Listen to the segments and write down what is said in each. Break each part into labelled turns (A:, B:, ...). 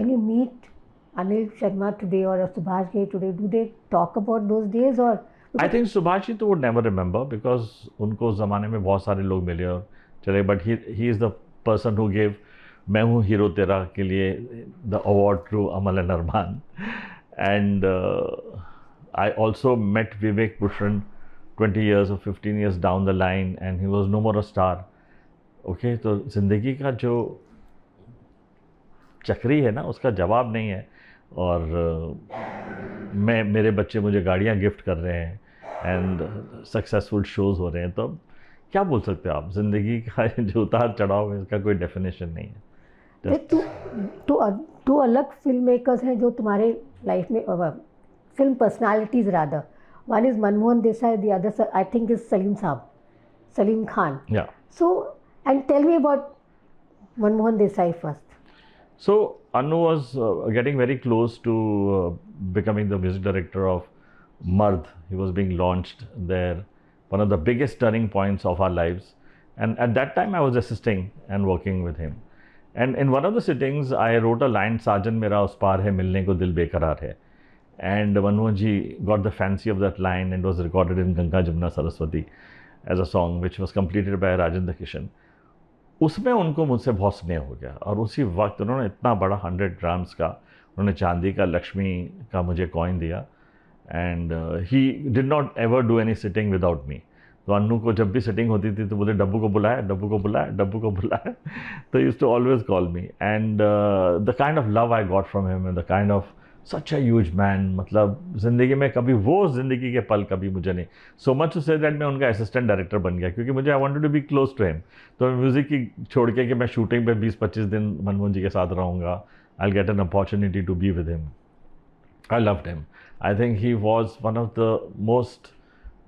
A: when you meet Anil Sharma today or Subhash Ghai today, do they talk about those days or?
B: I think Subhash ji would never remember because उनको उस ज़माने में बहुत सारे लोग मिले और चले, but he is the person who gave मैं हूँ हीरो तेरा के लिए the award to Amal and Arman. And I also met Vivek Bhushan 20 years or 15 years down the line and he was no more a star. Okay, तो ज़िंदगी का जो चक्री है ना उसका जवाब नहीं है और मैं मेरे बच्चे मुझे गाड़ियाँ गिफ्ट कर रहे हैं एंड सक्सेसफुल शोज़ हो रहे हैं, तो क्या बोल सकते हो आप, ज़िंदगी का जो उतार चढ़ाव है इसका कोई डेफिनेशन नहीं है।
A: तो अलग फिल्म मेकर्स हैं जो तुम्हारे लाइफ में, film personalities rather, one is Manmohan Desai, the other I think is Salim Khan. So and tell me about Manmohan Desai first.
B: So Anu was getting very close to becoming the music director of Mard. He was being launched there, one of the biggest turning points of our lives. And at that time I was assisting and working with him. And in one of the sittings I wrote a line, Sajan mera us paar hai, milne ko dil bekarar hai. And Manmohan ji got the fancy of that line and was recorded in Ganga Jamuna Saraswati as a song which was completed by Rajendra Kishan. उसमें उनको मुझसे बहुत स्नेह हो गया और उसी वक्त उन्होंने इतना बड़ा 100 ग्राम्स का, उन्होंने चांदी का लक्ष्मी का मुझे कॉइन दिया and he did not ever do any sitting without me. तो अन्नू को जब भी सिटिंग होती थी तो बोले डब्बू को बुलाया, डब्बू को बुलाया, डब्बू को बुलाया। तो used to always call me and the kind of love I got from him and the kind of such a huge man, मतलब ज़िंदगी में कभी वो ज़िंदगी के पल कभी मुझे नहीं, so much to say that मैं उनका असिस्टेंट डायरेक्टर बन गया क्योंकि मुझे I wanted to be close to him. तो म्यूज़िक की छोड़ के कि मैं शूटिंग पे 20-25 दिन मनमोहन जी के साथ रहूँगा, I get an opportunity to be with him. I loved him. I think he was one of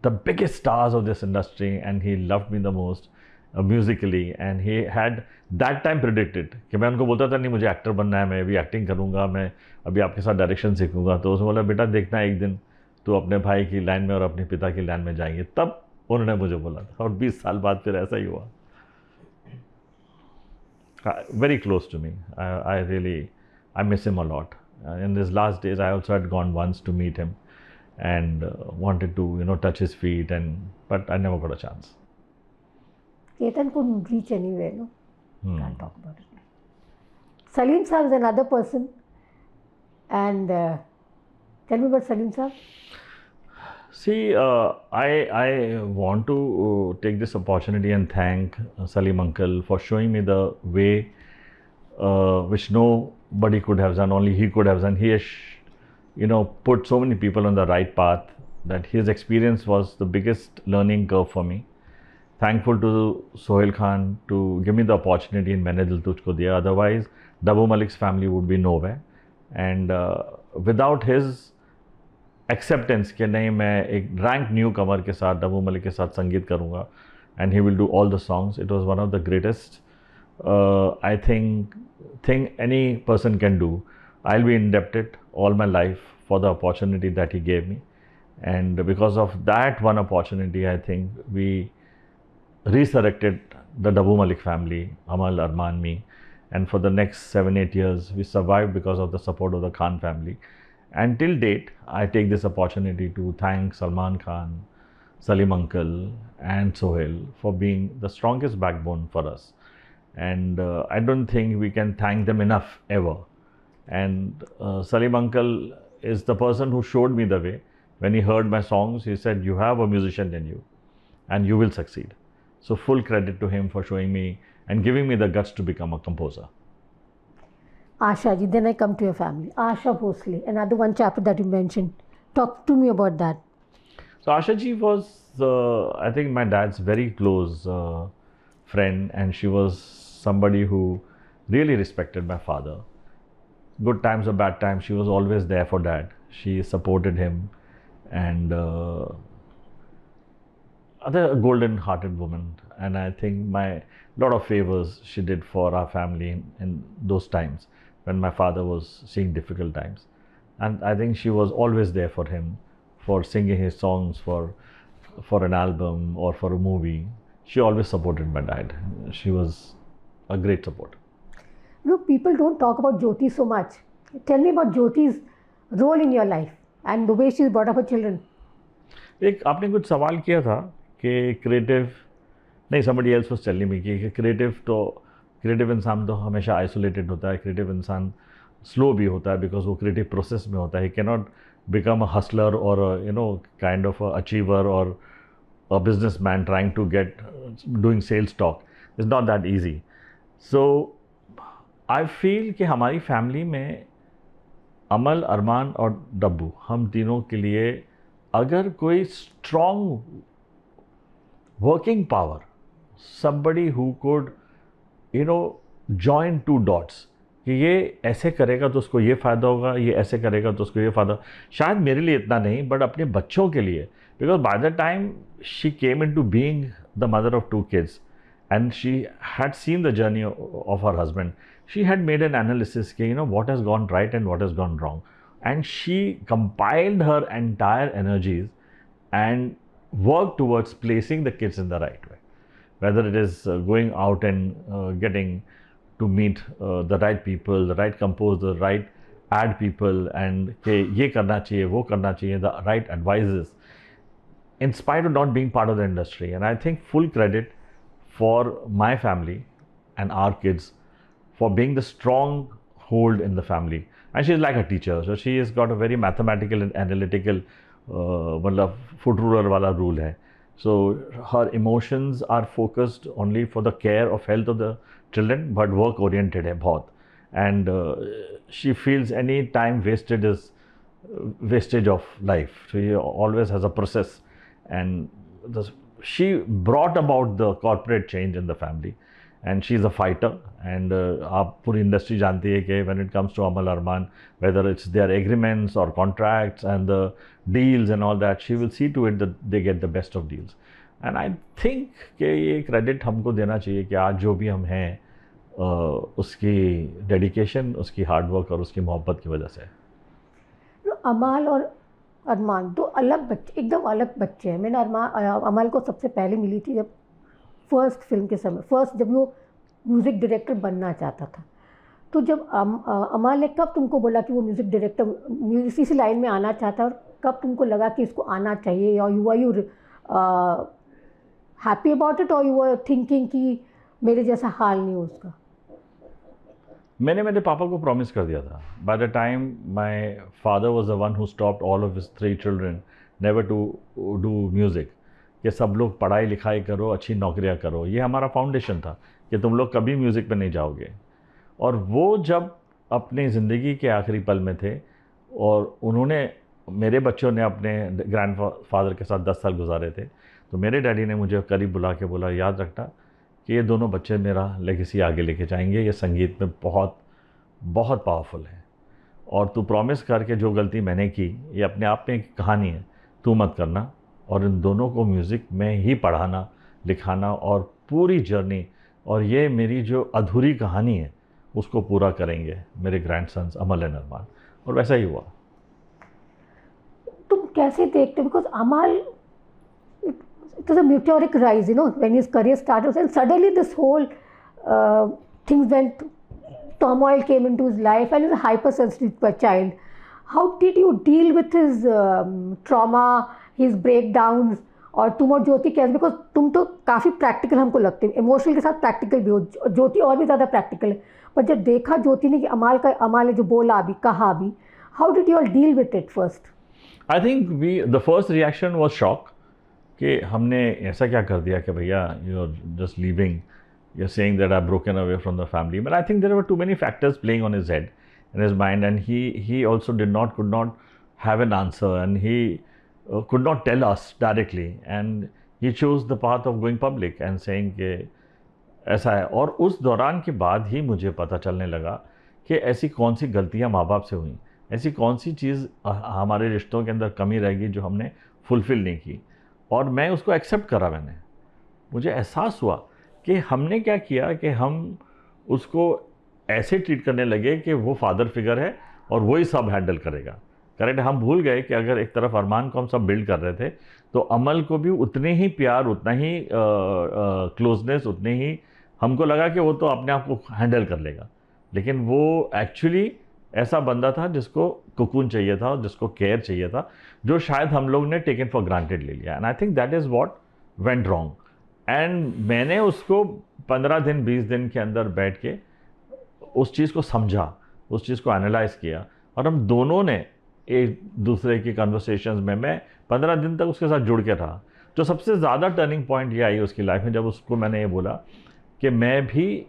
B: the biggest stars of this industry and he loved me the most musically and he had that time predicted कि मैं उनको बोलता था नहीं मुझे actor बनना है, मैं अभी एक्टिंग करूँगा, मैं अभी आपके साथ डायरेक्शन सीखूंगा। तो उसने बोला बेटा देखना एक दिन तो अपने भाई की लाइन में और अपने पिता की लाइन में जाएंगे, तब उन्होंने मुझे बोला था और 20 साल बाद फिर ऐसा ही हुआ। Very close to me, I miss him a lot. In this last days I also had gone once to meet him and wanted to touch his feet, but I never got a chance.
A: Ketan couldn't reach anywhere, no? Can't talk about it. Salim Saab is another person, and tell me about Salim Saab.
B: See, I want to take this opportunity and thank Salim uncle for showing me the way which nobody could have done, only he could have done. He has put so many people on the right path that his experience was the biggest learning curve for me. Thankful to Sohail Khan to give me the opportunity in Maine Dil Tujhko Diya. Otherwise, Dabu Malik's family would be nowhere. And without his acceptance कि नहीं मैं एक rank new कमर के साथ डब्बू मलिक के साथ संगीत करूँगा and he will do all the songs, it was one of the greatest I think thing any person can do. I'll be indebted all my life for the opportunity that he gave me, and because of that one opportunity I think we resurrected the Dabu Malik family, Amal, Arman, me, and for the next 7-8 years we survived because of the support of the Khan family. And till date I take this opportunity to thank Salman Khan, Salim uncle and Sohail for being the strongest backbone for us, and I don't think we can thank them enough ever. And Salim uncle is the person who showed me the way. When he heard my songs, he said, you have a musician in you and you will succeed. So full credit to him for showing me and giving me the guts to become a composer.
A: Asha ji, then I come to your family. Asha Bhosle, another one chapter that you mentioned. Talk to me about that.
B: So Asha ji was, I think my dad's very close friend, and she was somebody who really respected my father. Good times or bad times, she was always there for Dad. She supported him, and other golden-hearted woman. And I think my lot of favors she did for our family in those times when my father was seeing difficult times. And I think she was always there for him, for singing his songs, for an album or for a movie. She always supported my dad. She was a great support.
A: You know, people don't talk about Jyoti so much. Tell me about Jyoti's role in your life and the way she's brought up her children.
B: एक आपने कुछ सवाल किया था कि creative नहीं, somebody else was telling me कि creative इंसान तो हमेशा आइसोलेटेड होता है, क्रिएटिव इंसान स्लो भी होता है बिकॉज वो क्रिएटिव प्रोसेस में होता है. He can not become a Hustler और काइंड ऑफ अचीवर और a businessman trying to get doing sales talk. It's not that easy. So I feel कि हमारी फैमिली में अमल, अरमान और डब्बू, हम तीनों के लिए अगर कोई strong working power, somebody who could join two dots, कि ये ऐसे करेगा तो उसको ये फ़ायदा होगा, ये ऐसे करेगा तो उसको ये फ़ायदा, शायद मेरे लिए इतना नहीं बट अपने बच्चों के लिए. Because by the time she came into being the mother of 2 kids and she had seen the journey of her husband, she had made an analysis what has gone right and what has gone wrong, and she compiled her entire energies and worked towards placing the kids in the right way, whether it is going out and getting to meet the right people, the right composer, the right ad people, and कि ये करना चाहिए, वो करना चाहिए, the right advices, in spite of not being part of the industry. And I think full credit for my family and our kids for being the strong hold in the family. And she's like a teacher, so she has got a very mathematical and analytical मतलब foot ruler वाला rule है. So her emotions are focused only for the care of health of the children, but work oriented है बहुत. And she feels any time wasted is wastage of life. So she always has a process. And she brought about the corporate change in the family, and she's a fighter. And आप पूरी industry जानती है कि when it comes to Amal Arman, whether it's their agreements or contracts and the deals and all that, she will see to it that they get the best of deals. And I think कि ये credit हमको देना चाहिए कि आज जो भी हम हैं उसकी डेडिकेशन, उसकी हार्डवर्क और उसकी मोहब्बत की वजह से.
A: अमाल और अरमान दो अलग बच्चे, एकदम अलग बच्चे हैं. मैंने अमाल को सबसे पहले मिली थी जब फर्स्ट फिल्म के समय, जब वो म्यूज़िक डायरेक्टर बनना चाहता था. तो जब अमाल ने कब तुमको बोला कि वो म्यूज़िक डायरेक्टर इसी लाइन में आना चाहता है, और कब तुमको लगा कि इसको आना चाहिए, और यू हैप्पी अबाउट इट, और यू आर थिंकिंग कि मेरे जैसा हाल नहीं हो उसका?
B: मैंने मेरे पापा को प्रॉमिस कर दिया था. By the time my father was the one who stopped all of his 3 children never to do music, कि सब लोग पढ़ाई लिखाई करो, अच्छी नौकरियां करो. ये हमारा फाउंडेशन था कि तुम लोग कभी म्यूज़िक पे नहीं जाओगे. और वो जब अपनी ज़िंदगी के आखिरी पल में थे और उन्होंने, मेरे बच्चों ने अपने ग्रैंड फादर के साथ 10 साल गुजारे थे, तो मेरे डैडी ने मुझे करीब बुला के बोला, याद रखना कि ये दोनों बच्चे मेरा लेगेसी आगे लेके जाएंगे, ये संगीत में बहुत बहुत पावरफुल है, और तू प्रॉमिस करके जो गलती मैंने की, ये अपने आप में एक कहानी है, तू मत करना, और इन दोनों को म्यूज़िक में ही पढ़ाना लिखाना और पूरी जर्नी, और ये मेरी जो अधूरी कहानी है उसको पूरा करेंगे मेरे ग्रैंडसन्स अमल एंड अरमान. और वैसा ही हुआ.
A: तुम कैसे देखते, because Amal it was a meteoric rise, when his career started, and suddenly this whole things went, turmoil came into his life, and he's a hypersensitive child. How did you deal with his trauma, his breakdowns? और तुम और ज्योति कैसे, because तुम तो काफ़ी practical हमको लगते हैं, इमोशनल के साथ प्रैक्टिकल भी हो, ज्योति और भी ज़्यादा प्रैक्टिकल है. पर जब देखा ज्योति ने कि अमाल ने जो बोला अभी, कहा अभी, how did you all deal with it first?
B: I think the first reaction was shock कि हमने ऐसा क्या कर दिया कि भैया you are just leaving, you are saying that I broken away from the family. But I think there were too many factors playing on his head, in his mind, and he also could not have an answer, and he could not tell us directly, and he chose the path of going public and saying कि ऐसा है. और उस दौरान के बाद ही मुझे पता चलने लगा कि ऐसी कौन सी गलतियाँ माँ बाप से हुई, ऐसी कौन सी चीज़ हमारे रिश्तों के अंदर कमी रहेगी जो हमने फुलफ़िल नहीं की, और मैं उसको एक्सेप्ट करा. मुझे एहसास हुआ कि हमने क्या किया कि हम उसको ऐसे ट्रीट करने लगे कि वो फादर फिगर है और वही सब हैंडल करेगा. करेक्ट. हम भूल गए कि अगर एक तरफ अरमान को हम सब बिल्ड कर रहे थे, तो अमल को भी उतने ही प्यार, उतना ही क्लोजनेस, उतने ही हमको लगा कि वो तो अपने आप को हैंडल कर लेगा. लेकिन वो एक्चुअली ऐसा बंदा था जिसको कुकून चाहिए था और जिसको केयर चाहिए था, जो शायद हम लोग ने टेकन फॉर ग्रांटेड ले लिया। And I think that is what went wrong. And मैंने उसको 15 दिन 20 दिन के अंदर बैठ के उस चीज़ को समझा, उस चीज़ को एनालाइज किया, और हम दोनों ने एक दूसरे की कन्वर्सेशंस में, मैं 15 दिन तक उसके साथ जुड़ के रहा। जो सबसे ज़्यादा टर्निंग पॉइंट ये आई उसकी लाइफ में, जब उसको मैंने ये बोला कि मैं भी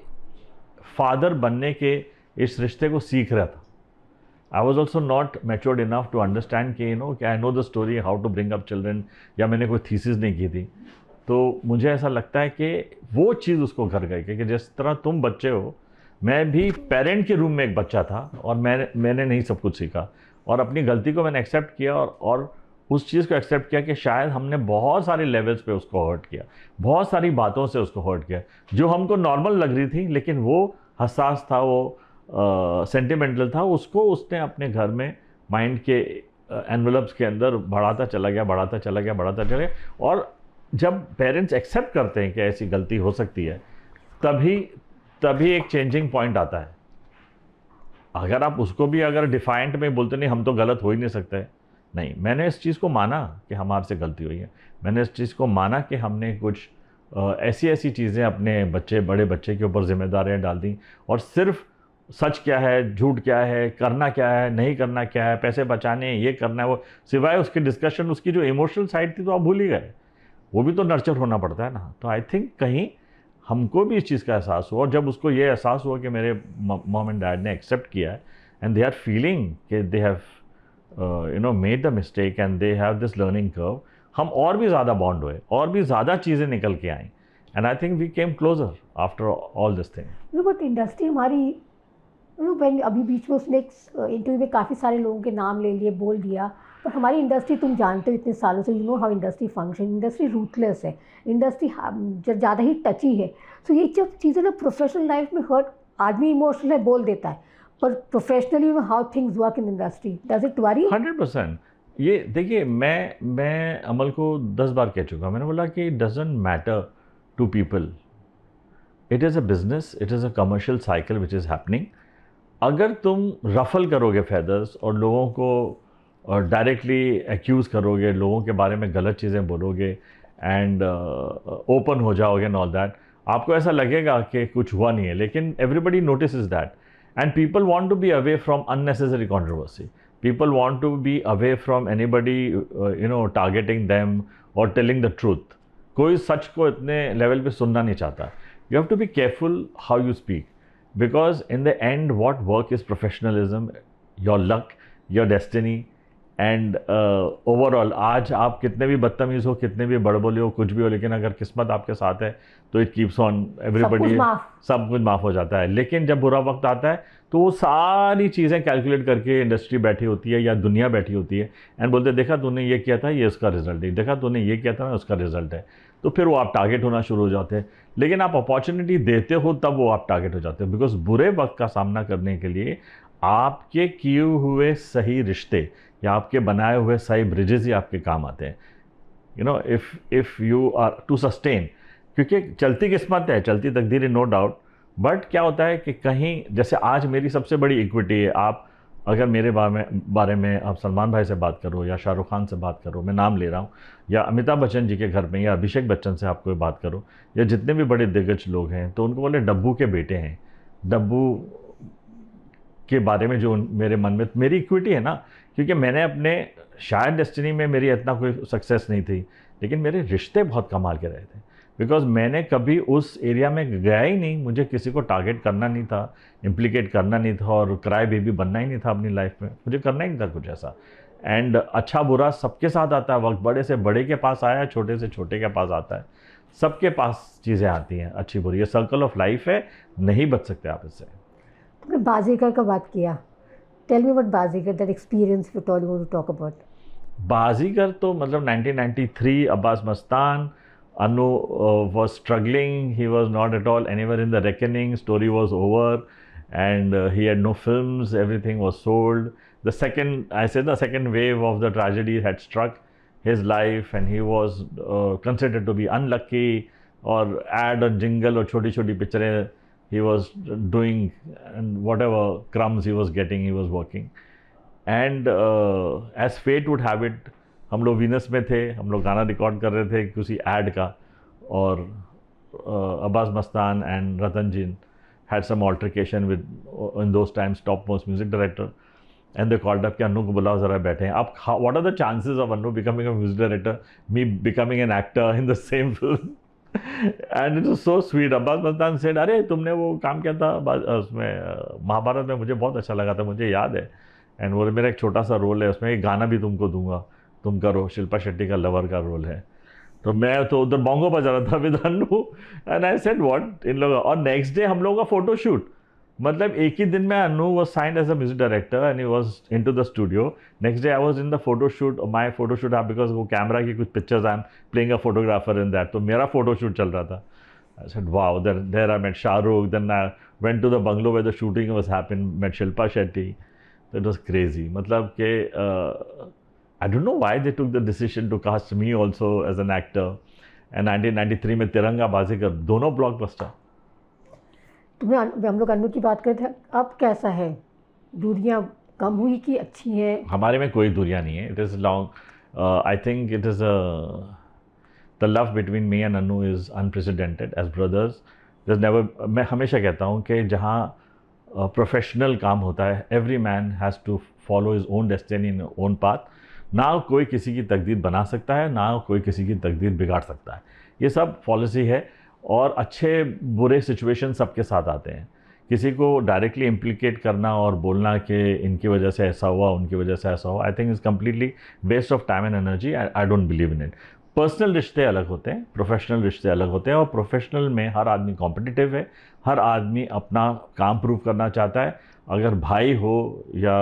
B: फादर बनने के इस रिश्ते को सीख रहा था। I was also not matured enough to understand कि कि I know the story how to bring up children, या मैंने कोई थीसिस नहीं की थी। तो मुझे ऐसा लगता है कि वो चीज़ उसको घर गई कि जिस तरह तुम बच्चे हो, मैं भी पेरेंट के रूम में एक बच्चा था, और मैंने नहीं सब कुछ सीखा, और अपनी गलती को मैंने एक्सेप्ट किया, और उस चीज़ को एक्सेप्ट किया कि शायद हमने बहुत सारे लेवल्स पे उसको हर्ट किया, बहुत सारी बातों से उसको हर्ट किया जो हमको नॉर्मल लग रही थी, लेकिन वो हसास था, वो सेंटिमेंटल था, उसको उसने अपने घर में माइंड के एनवलप्स के अंदर बढ़ाता चला गया। और जब पेरेंट्स एक्सेप्ट करते हैं कि ऐसी गलती हो सकती है, तभी एक चेंजिंग पॉइंट आता है। अगर आप उसको भी अगर डिफाइंट में बोलते नहीं हम तो गलत हो ही नहीं सकते, नहीं, मैंने इस चीज़ को माना कि हमारे से गलती हुई है, मैंने इस चीज़ को माना कि हमने कुछ ऐसी चीज़ें अपने बड़े बच्चे के ऊपर जिम्मेदारियाँ डाल दी, और सिर्फ सच क्या है, झूठ क्या है, करना क्या है, नहीं करना क्या है, पैसे बचाने, ये करना है, वो सिवाय उसके डिस्कशन, उसकी जो इमोशनल साइड थी तो आप भूल ही गए। वो भी तो नर्चर होना पड़ता है ना। तो आई थिंक कहीं हमको भी इस चीज़ का एहसास हुआ, और जब उसको ये एहसास हुआ कि मेरे मॉम एंड डैड ने एक्सेप्ट किया है, एंड दे आर फीलिंग कि they have made the mistake and they have this learning curve, हम और भी ज़्यादा बॉन्ड हुए, और भी ज़्यादा चीज़ें निकल के आई, and I think we came closer after all this thing.
A: But industry हमारी अभी बीच में उसने एक इंटरव्यू में काफ़ी सारे लोगों के नाम ले लिए, बोल दिया, पर हमारी इंडस्ट्री तुम जानते हो इतने सालों से, you know how industry function, industry ruthless है, इंडस्ट्री ज़्यादा ही टची है। सो ये जब चीज़ें ना प्रोफेशनल लाइफ में हर्ट, आदमी इमोशनल है बोल देता है, पर professionally how things work in industry, does it worry?
B: 100%। ये देखिए, मैं अमल को 10 बार कह चुका, मैंने बोला कि it doesn't matter to people, it is a business, it is a commercial cycle which is happening. अगर तुम रफल करोगे फेदर्स और लोगों को डायरेक्टली एक्यूज़ करोगे, लोगों के बारे में गलत चीज़ें बोलोगे, एंड ओपन हो जाओगे एंड ऑल दैट, आपको ऐसा लगेगा कि कुछ हुआ नहीं है, लेकिन everybody notice is that, and people want to be away from unnecessary controversy, people want to be away from anybody targeting them और टेलिंग द ट्रूथ। कोई सच को इतने लेवल पे सुनना नहीं चाहता। You have to be careful how you speak, because in the end what work is professionalism, your luck, your destiny, and overall आज आप कितने भी बदतमीज़ हो, कितने भी बड़बोले हो, कुछ भी हो, लेकिन अगर किस्मत आपके साथ है तो इट कीप्स ऑन, एवरीबडी सब कुछ माफ़ हो जाता है। लेकिन जब बुरा वक्त आता है तो वो सारी चीज़ें कैलकुलेट करके इंडस्ट्री बैठी होती है या दुनिया बैठी होती है, एंड बोलते देखा तूने ये किया था, ये उसका रिजल्ट है, देखा तूने ये किया था ना, उसका रिजल्ट है। तो फिर वो आप टारगेट होना शुरू हो जाते हैं। लेकिन आप अपॉर्चुनिटी देते हो तब वो आप टारगेट हो जाते हो, बिकॉज बुरे वक्त का सामना करने के लिए आपके किए हुए सही रिश्ते या आपके बनाए हुए सही ब्रिजेस ही आपके काम आते हैं। You know, if you are to sustain, क्योंकि चलती किस्मत है, चलती तकदीर है, नो डाउट, बट क्या होता है कि कहीं, जैसे आज मेरी सबसे बड़ी इक्विटी है, आप अगर मेरे बारे में आप सलमान भाई से बात करो या शाहरुख खान से बात करो, मैं नाम ले रहा हूँ, या अमिताभ बच्चन जी के घर में या अभिषेक बच्चन से आप कोई बात करो, या जितने भी बड़े दिग्गज लोग हैं, तो उनको बोले डब्बू के बेटे हैं, डब्बू के बारे में जो मेरे मन में मेरी इक्विटी है ना, क्योंकि मैंने अपने, शायद डेस्टिनी में मेरी इतना कोई सक्सेस नहीं थी, लेकिन मेरे रिश्ते बहुत कमाल के रहे थे, बिकॉज मैंने कभी उस एरिया में गया ही नहीं, मुझे किसी को टारगेट करना नहीं था, इम्प्लीकेट करना नहीं था, और क्राई बेबी बनना ही नहीं था अपनी लाइफ में, मुझे करना ही नहीं था कुछ ऐसा। एंड अच्छा बुरा सबके साथ आता है वक्त, बड़े से बड़े के पास आया, छोटे से छोटे के पास आता है, सबके पास चीज़ें आती हैं अच्छी बुरी, ये सर्कल ऑफ लाइफ है, नहीं बच सकते आप इससे।
A: तुमने बाजीगर का बात किया, tell me about Baazigar, that experience with all you want to talk about.
B: Baazigar तो मतलब 1993, Abbas Mastan, Anu was struggling. He was not at all anywhere in the reckoning. Story was over, and he had no films. Everything was sold. The second wave of the tragedy had struck his life, and he was considered to be unlucky. और ad और jingle और छोटी छोटी पिक्चरें he was doing, and whatever crumbs he was getting, he was working. And as fate would have it, हम लोग Venus में थे, हम लोग गाना रिकॉर्ड कर रहे थे किसी ऐड का, और Abbas Mastan and Ratan gene had some altercation with in those times top most music director, and they called up कि अन्नू को बुलाओ ज़रा बैठे हैं. अब what are the chances of Annu becoming a music director, me becoming an actor in the same film? And it was so sweet. Abbas Mastan said, अरे तुमने वो काम किया था उसमें महाभारत में, मुझे बहुत अच्छा लगा था, मुझे याद है, एंड वो मेरा एक छोटा सा रोल है उसमें, एक गाना भी तुमको दूंगा, तुम करो. शिल्पा शेट्टी का लवर का रोल है. तो मैं तो उधर बोंगो बजा रहा था with Annu, and I said what in लोग. और नेक्स्ट डे हम लोगों का फोटो शूट, मतलब एक ही दिन में Annu was signed as a music director and he was into the studio. Next day I was in the photo shoot, my photo shoot है बिकॉज वो कैमरा की कुछ pictures, I am playing a photographer in that, तो मेरा photo shoot चल रहा था. I said wow, there I met Shahrukh, then I went to the bungalow where the shooting was happen, met Shilpa Shetty. तो इट वाज क्रेजी. मतलब कि I don't know why they took the decision to cast me also as an actor. And 1993 में तिरंगा बाजीगर दोनों blockbuster.
A: तुम्हें हम लोग अन्नू की बात करते थे, अब कैसा है? दूरियां कम हुई कि अच्छी हैं?
B: हमारे में कोई दूरियां नहीं है. It is long. I think it is the love between me and Annu is unprecedented as brothers. There's never. मैं हमेशा कहता हूँ कि जहाँ प्रोफेशनल काम होता है, every man has to follow his own destiny in his own path. ना कोई किसी की तकदीर बना सकता है, ना कोई किसी की तकदीर बिगाड़ सकता है. ये सब पॉलिसी है, और अच्छे बुरे सिचुएशन सबके साथ आते हैं. किसी को डायरेक्टली इम्प्लीकेट करना और बोलना कि इनकी वजह से ऐसा हुआ, उनकी वजह से ऐसा हुआ, I think is completely waste of time and energy. I don't believe in it. Personal रिश्ते अलग होते हैं, प्रोफेशनल रिश्ते अलग होते हैं, और प्रोफेशनल में हर आदमी कॉम्पिटिटिव है, हर आदमी अपना काम प्रूव करना चाहता है. अगर भाई हो या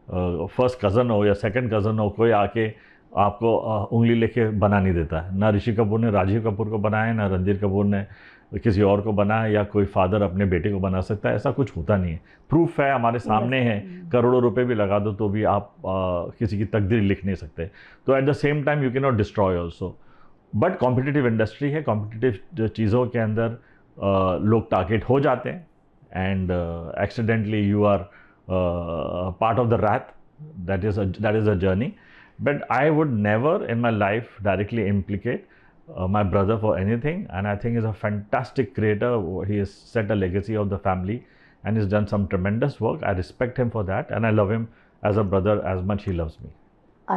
B: फर्स्ट कज़न हो या सेकंड कज़न हो, कोई आके आपको उंगली लेके बना नहीं देता है. ना ऋषि कपूर ने राजीव कपूर को बनाया, ना रणधीर कपूर ने किसी और को बनाया, या कोई फादर अपने बेटे को बना सकता है. ऐसा कुछ होता नहीं है. प्रूफ है, हमारे सामने है. करोड़ों रुपए भी लगा दो तो भी आप किसी की तकदीर लिख नहीं सकते. तो at the same time you can not destroy also. But competitive industry है, कॉम्पिटिटिव चीज़ों के अंदर लोग टारगेट हो जाते हैं, and accidentally you are part of the wrath. That is a journey. But I would never in my life directly implicate my brother for anything, and I think he's a fantastic creator. He has set a legacy of the family and he's done some tremendous work. I respect him for that, and I love him as a brother as much he loves me.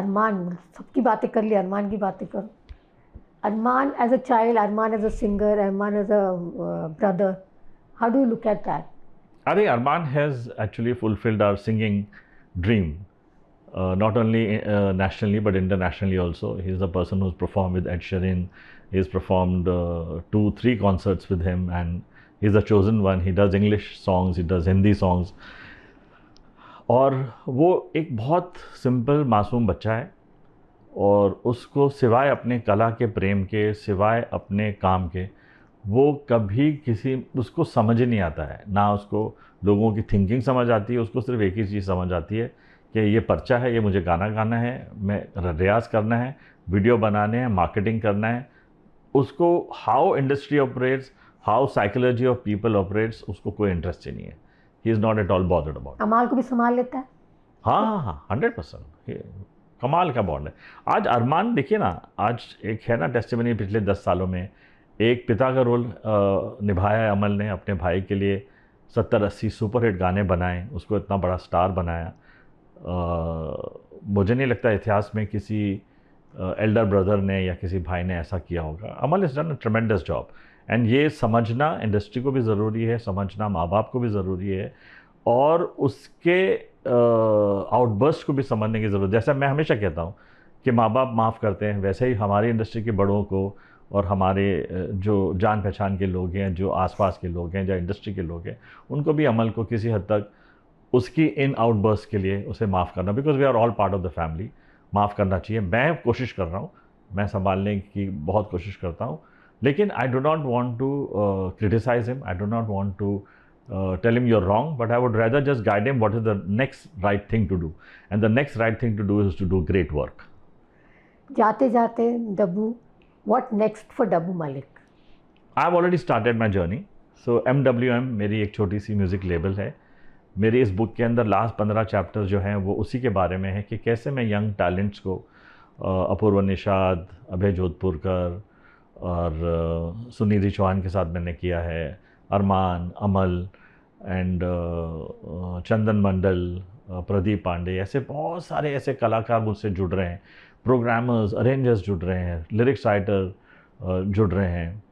A: अरमान, सबकी बातें कर ली, अरमान की बातें करो. अरमान as a child, Arman as a singer, Arman as a brother, how do you look at that?
B: I think Arman has actually fulfilled our singing dream, not only nationally but internationally also. He's the person who's performed with Ed Sheeran. He's performed 2-3 concerts with him, and he's the chosen one. He does English songs, he does Hindi songs. और वो एक बहुत simple मासूम बच्चा है, और उसको सिवाय अपने कला के प्रेम के, सिवाय अपने काम के, वो कभी किसी उसको समझ ही नहीं आता है. ना उसको लोगों की थिंकिंग समझ आती है. उसको सिर्फ एक ही चीज़ समझ आती है कि ये पर्चा है, ये मुझे गाना गाना है, मैं रियाज करना है, वीडियो बनाने हैं, मार्केटिंग करना है. उसको how industry operates, how psychology of people operates, उसको कोई इंटरेस्ट ही नहीं है. He is not at all bothered about.
A: अमाल को भी संभाल लेता है.
B: हाँ, 100%. कमाल का बॉन्ड है. आज अरमान देखिए ना, आज एक है ना टेस्टिमनी, पिछले 10 सालों में एक पिता का रोल निभाया है अमल ने. अपने भाई के लिए 70-80 सुपरहिट गाने बनाए, उसको इतना बड़ा स्टार बनाया. मुझे नहीं लगता इतिहास में किसी एल्डर ब्रदर ने या किसी भाई ने ऐसा किया होगा. Amal is done a tremendous job, and ये समझना इंडस्ट्री को भी ज़रूरी है, समझना माँ बाप को भी ज़रूरी है, और उसके आउटबर्स्ट को भी समझने की ज़रूरत. जैसा मैं हमेशा कहता हूँ कि माँ बाप माफ़ करते हैं, वैसे ही हमारी इंडस्ट्री के बड़ों को और हमारे जो जान पहचान के लोग हैं, जो आसपास के लोग हैं, जो इंडस्ट्री के लोग हैं, उनको भी अमल को किसी हद तक उसकी इन आउटबर्स्ट के लिए उसे माफ़ करना, because we are all part of the family, माफ़ करना चाहिए. मैं कोशिश कर रहा हूँ, मैं संभालने की बहुत कोशिश करता हूँ, लेकिन I do not want to criticise him, I do not want to tell him you're wrong, but I would rather just guide him what is the next right thing to do, and the next right thing to do is to do great work.
A: जाते जाते डब्बू, what next for Dabbu Malik?
B: I've already started my journey. So MWM मेरी एक छोटी सी music label है. मेरी इस book के अंदर लास्ट 15 चैप्टर जो हैं वो उसी के बारे में है कि कैसे मैं यंग टैलेंट्स को अपूर्व निषाद, अभय जोधपुरकर और सुनिधि चौहान के साथ मैंने किया है, अरमान, अमल एंड चंदन मंडल, प्रदीप पांडे, ऐसे बहुत सारे ऐसे कलाकार मुझसे जुड़ रहे हैं, प्रोग्रामर्स, अरेंजर्स जुड़ रहे हैं, लिरिक्स राइटर जुड़ रहे हैं,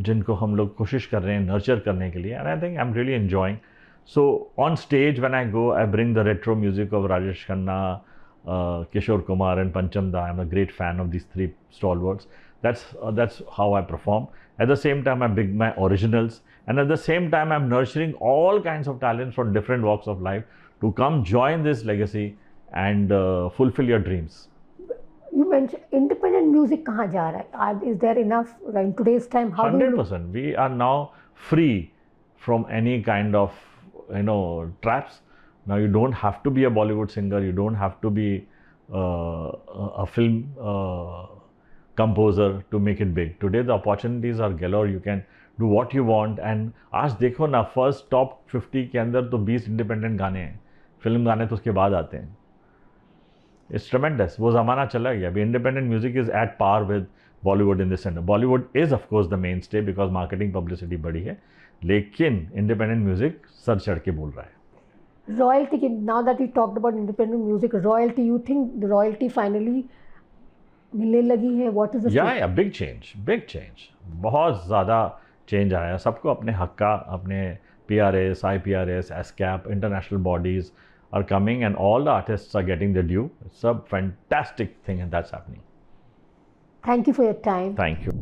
B: जिनको हम लोग कोशिश कर रहे हैं नर्चर करने के लिए. And I think I am really enjoying. So on stage when I go I bring the retro music of Rajesh Khanna, Kishore Kumar and Pancham Da. I'm a great fan of these three stalwarts. That's how I perform. At the same time, I bring my originals, and at the same time, I'm nurturing all kinds of talents from different walks of life to come join this legacy and fulfill your dreams.
A: You mentioned independent music कहाँ जा रहा है? Is there enough in today's time? How do you look?
B: 100%. We are now free from any kind of traps. Now you don't have to be a Bollywood singer. You don't have to be a film composer to make it big. Today the opportunities are galore. You can do what you want. And आज देखो ना, first top 50 के अंदर तो 20 independent गाने हैं. Film गाने तो उसके बाद आते हैं. It's tremendous. वो ज़माना चला गया. अभी independent music is at par with Bollywood in this center. Bollywood is of course the mainstay because marketing publicity बढ़ी है. लेकिन independent music सर चढ़ के बोल रहा है.
A: Royalty, now that we talked about independent music, royalty, you think the royalty finally मिलने लगी है? What is the
B: yeah, big change. बहुत ज़्यादा चेंज आया. सबको अपने हक का, अपने PRS, IPRS, ASCAP, international bodies are coming and all the artists are getting their due. It's a fantastic thing and that's happening.
A: Thank you for your time.
B: Thank you.